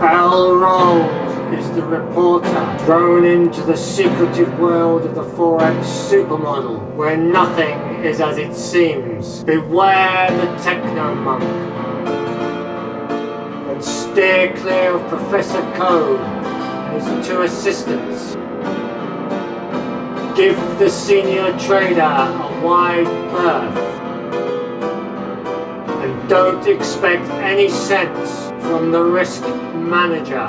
Bell rolls is the reporter thrown into the secretive world of the Forex Super Model, where nothing is as it seems. Beware the techno monk, and steer clear of Professor Code and his two assistants. Give the senior trader a wide berth, and don't expect any sense from the risk manager.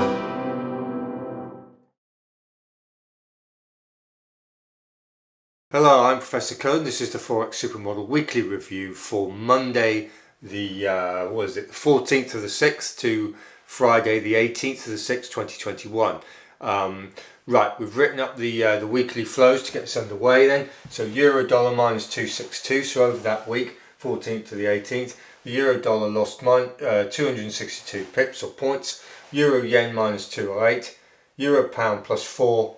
Hello, I'm Professor Code and this is the Forex Super Model weekly review for Monday the 14th of the 6th to Friday the 18th of the 6th, 2021. Right, we've written up the weekly flows to get us underway then. So euro dollar minus 262, so over that week, 14th to the 18th, the euro dollar lost 262 pips or points, euro yen minus 208, euro pound plus 4,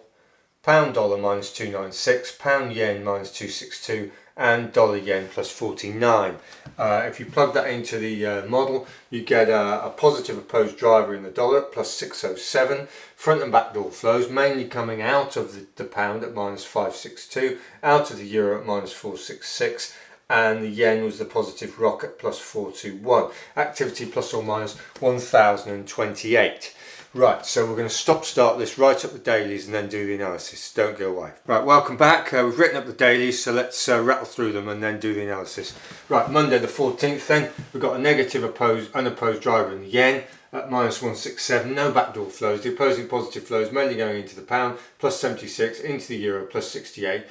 pound dollar minus 296, pound yen minus 262, and dollar yen plus 49. If you plug that into the model, you get a positive opposed driver in the dollar plus 607, front and back door flows mainly coming out of the pound at minus 562, out of the euro at minus 466, and the yen was the positive rock at plus 421. Activity plus or minus 1028. Right, so we're going to start this right up the dailies and then do the analysis. Don't go away. Right, welcome back. We've written up the dailies, so let's rattle through them and then do the analysis. Right, Monday the 14th then, we've got a negative unopposed driver in the yen at minus 167, no backdoor flows. The opposing positive flows mainly going into the pound, plus 76, into the euro, plus 68.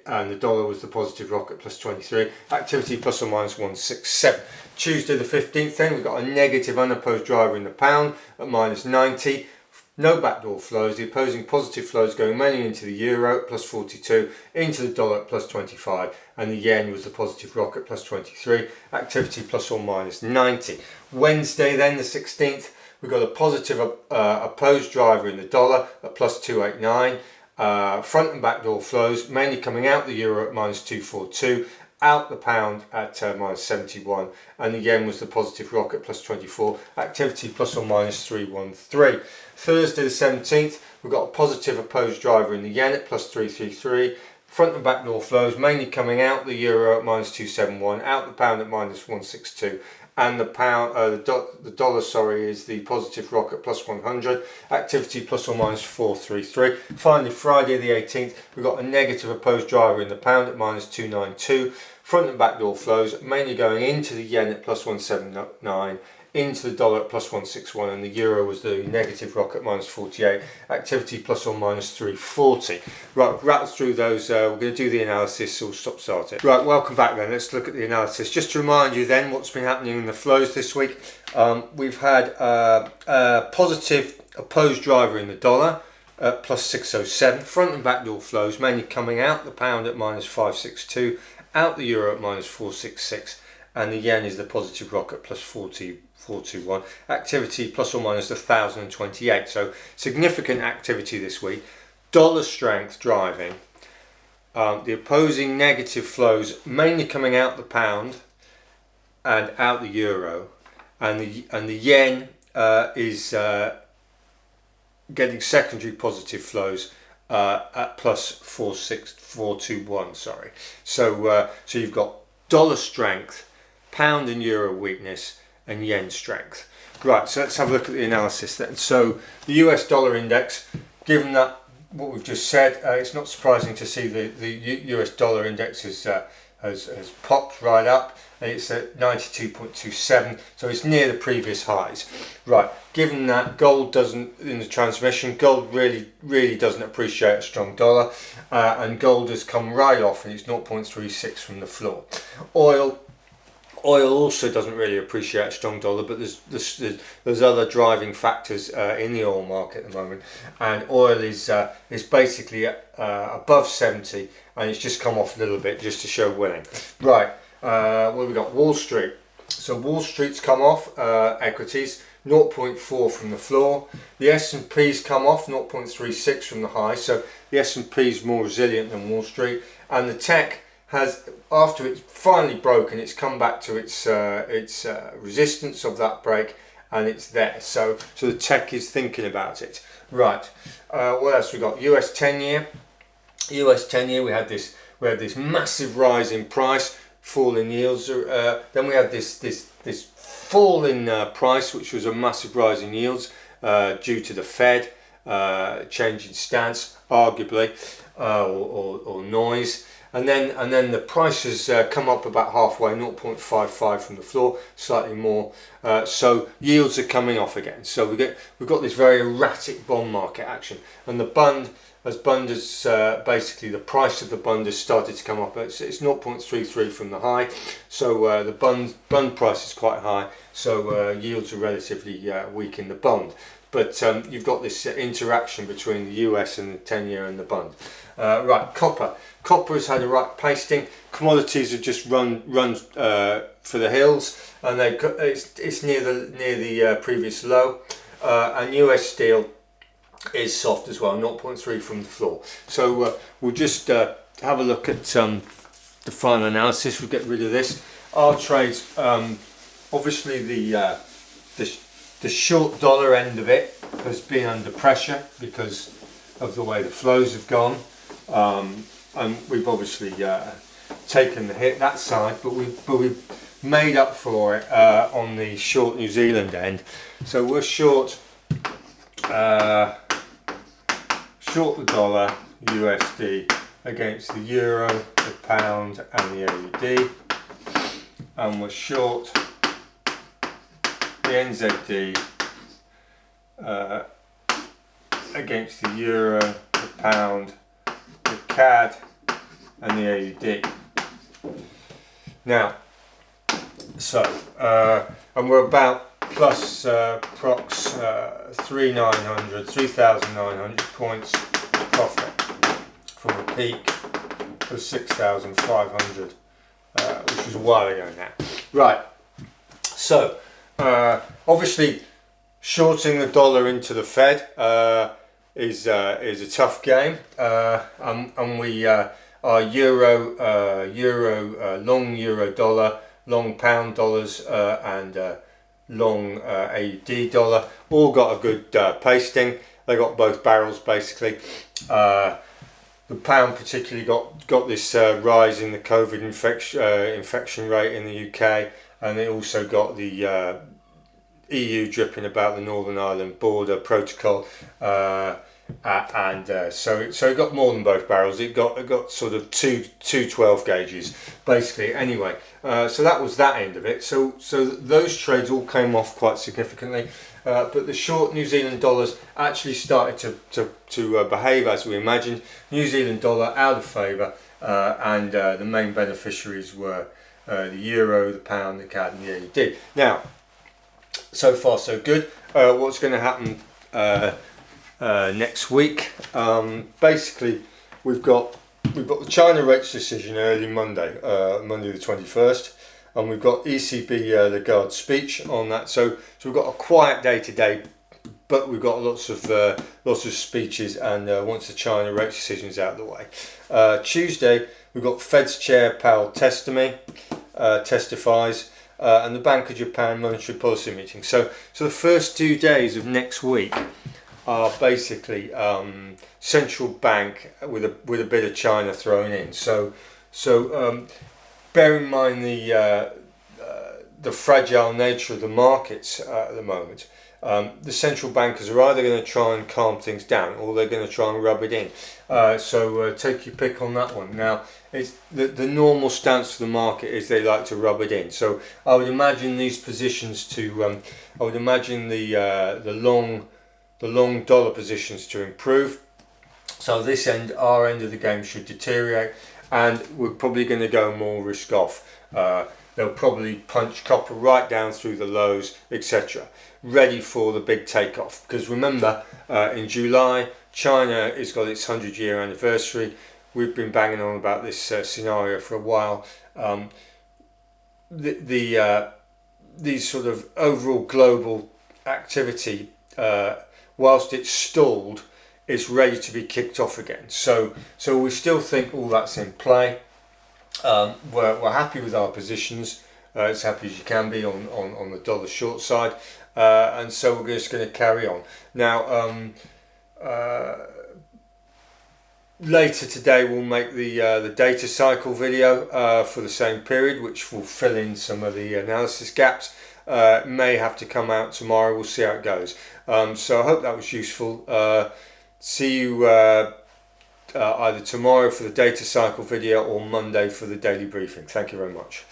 And the dollar was the positive rock at plus 23, activity plus or minus 167. Tuesday the 15th then, we've got a negative unopposed driver in the pound at minus 90, no backdoor flows, the opposing positive flows going mainly into the euro at plus 42, into the dollar at plus 25, and the yen was the positive rock at plus 23, activity plus or minus 90. Wednesday then the 16th, we've got a positive opposed driver in the dollar at plus 289, front and back door flows mainly coming out the euro at minus 242, out the pound at minus 71, and the yen was the positive rock at plus 24, activity plus or minus 313. Thursday the 17th, we've got a positive opposed driver in the yen at plus 333, front and back door flows mainly coming out the euro at minus 271, out the pound at minus 162, and the dollar is the positive rock at plus 100, activity plus or minus 433. Finally, Friday the 18th, we've got a negative opposed driver in the pound at minus 292, front and back door flows mainly going into the yen at plus 179, into the dollar at plus 161, and the euro was the negative rock at minus 48, activity plus or minus 340. Right, rattle through those, we're going to do the analysis, so we'll start it. Right, welcome back then, let's look at the analysis. Just to remind you then what's been happening in the flows this week. We've had a positive opposed driver in the dollar at plus 607, front and back door flows mainly coming out the pound at minus 562, out the euro at minus 466, and the yen is the positive rock at plus 421, activity plus or minus 1028. So significant activity this week. Dollar strength driving the opposing negative flows mainly coming out the pound and out the euro, and the yen is getting secondary positive flows at plus 421. Sorry. So you've got dollar strength, pound and euro weakness, and yen strength. Right, so let's have a look at the analysis then. So the US dollar index, given that what we've just said, it's not surprising to see the US dollar index has popped right up. It's at 92.27, so it's near the previous highs. Right, given that gold doesn't, in the transmission, gold really doesn't appreciate a strong dollar, and gold has come right off and it's 0.36 from the floor. Oil also doesn't really appreciate a strong dollar, but there's other driving factors in the oil market at the moment, and oil is basically above 70, and it's just come off a little bit just to show winning. Right, what have we got? Wall Street. So Wall Street's come off, equities 0.4 from the floor. The S&P's come off 0.36 from the high, so the S&P's more resilient than Wall Street, and the tech has, after it's finally broken, it's come back to its resistance of that break, and it's there. So the tech is thinking about it. Right. What else we got? US 10-year. US 10-year. We had this massive rise in price, fall in yields. Then we had this fall in price, which was a massive rise in yields due to the Fed changing stance, arguably, or noise. And then the price has come up about halfway, 0.55 from the floor, slightly more. So yields are coming off again. So we've got this very erratic bond market action, and the bund has basically the price of the bund has started to come up. It's 0.33 from the high. So the bund price is quite high. So yields are relatively weak in the bond. But you've got this interaction between the US and the 10-year and the bund. Right, copper. Copper has had a right pasting. Commodities have just run for the hills, and it's near the previous low. And US steel is soft as well, 0.3 from the floor. So we'll just have a look at the final analysis. We'll get rid of this. Our trades, obviously the short dollar end of it has been under pressure because of the way the flows have gone, and we've obviously taken the hit that side, but we've made up for it on the short New Zealand end. So we're short the dollar USD against the euro, the pound, and the AUD, and we're short the NZD against the euro, the pound, the CAD, and the AUD. Now, so and we're about plus prox 3,900 points profit from a peak of 6,500, which was a while ago now. Right. So obviously, shorting the dollar into the Fed is a tough game, and we are long euro dollar, long pound dollars, and long AUD dollar all got a good pasting. They got both barrels basically. The pound particularly got this rise in the COVID infection rate in the UK, and it also got the EU dripping about the Northern Ireland border protocol, and so it got more than both barrels. It got sort of two 12 gauges basically. Anyway, so that was that end of it. So those trades all came off quite significantly, but the short New Zealand dollars actually started to behave as we imagined. New Zealand dollar out of favour, and the main beneficiaries were the euro, the pound, the CAD, and the AUD. Now, so far so good. What's going to happen next week? Basically, we've got the China rates decision early Monday, Monday the 21st, and we've got ECB Lagarde's speech on that. So we've got a quiet day today, but we've got lots of speeches, and once the China rates decision is out of the way, Tuesday we've got Fed's Chair Powell testifies. And the Bank of Japan monetary policy meeting. So the first 2 days of next week are basically central bank with a bit of China thrown in. So bear in mind the fragile nature of the markets at the moment. The central bankers are either going to try and calm things down, or they're going to try and rub it in. So take your pick on that one. Now, it's the normal stance for the market is they like to rub it in. So I would imagine these positions to, I would imagine the long dollar positions to improve. So this end, our end of the game should deteriorate, and we're probably going to go more risk off. They'll probably punch copper right down through the lows, etc. Ready for the big takeoff. Because remember, in July, China has got its 100-year anniversary. We've been banging on about this scenario for a while. These sort of overall global activity, whilst it's stalled, is ready to be kicked off again. So we still think all that's in play. We're happy with our positions. as happy as you can be on the dollar short side, and so we're just going to carry on. Now, later today we'll make the data cycle video for the same period, which will fill in some of the analysis gaps. May have to come out tomorrow. We'll see how it goes. So I hope that was useful. See you either tomorrow for the data cycle video or Monday for the daily briefing. Thank you very much.